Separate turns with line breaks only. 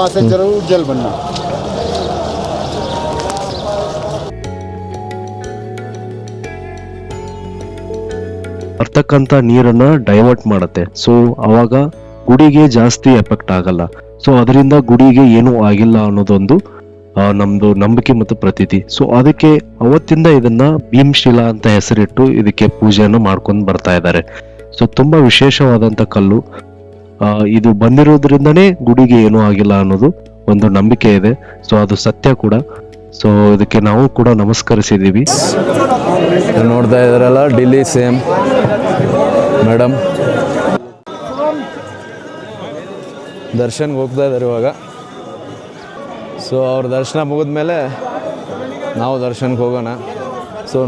ಆಸೆಂಜರು ಉಜ್ಜಲ್ ಬಣ್ಣ
ಬರ್ತಕ್ಕಂಥ ನೀರನ್ನ ಡೈವರ್ಟ್ ಮಾಡುತ್ತೆ. ಸೊ ಅವಾಗ ಗುಡಿಗೆ ಜಾಸ್ತಿ ಎಫೆಕ್ಟ್ ಆಗಲ್ಲ. ಸೊ ಅದರಿಂದ ಗುಡಿಗೆ ಏನೂ ಆಗಿಲ್ಲ ಅನ್ನೋದೊಂದು ನಮ್ದು ನಂಬಿಕೆ ಮತ್ತು ಪ್ರತೀತಿ. ಸೊ ಅದಕ್ಕೆ ಅವತ್ತಿಂದ ಇದನ್ನ ಭೀಮಶಿಲಾ ಅಂತ ಹೆಸರಿಟ್ಟು ಇದಕ್ಕೆ ಪೂಜೆಯನ್ನು ಮಾಡ್ಕೊಂಡು ಬರ್ತಾ ಇದ್ದಾರೆ. ಸೊ ತುಂಬಾ ವಿಶೇಷವಾದಂತ ಕಲ್ಲು. ಇದು ಬಂದಿರೋದ್ರಿಂದನೇ ಗುಡಿಗೆ ಏನೂ ಆಗಿಲ್ಲ ಅನ್ನೋದು ಒಂದು ನಂಬಿಕೆ ಇದೆ. ಸೊ ಅದು ಸತ್ಯ ಕೂಡ. ಸೊ ಇದಕ್ಕೆ ನಾವು ಕೂಡ ನಮಸ್ಕರಿಸಿದ್ದೀವಿ.
ನೋಡ್ತಾ ಇದ್ದಾರಲ್ಲ, ಡಿಲ್ಲಿ ಸೇಮ್ ಮೇಡಮ್ ದರ್ಶನ್ಗೆ ಹೋಗ್ತಾ ಇದ್ದಾರೆ ಇವಾಗ. ಸೊ ಅವ್ರ ದರ್ಶನ ಮುಗಿದ್ಮೇಲೆ ನಾವು ದರ್ಶನಕ್ಕೆ ಹೋಗೋಣ. ಸೊ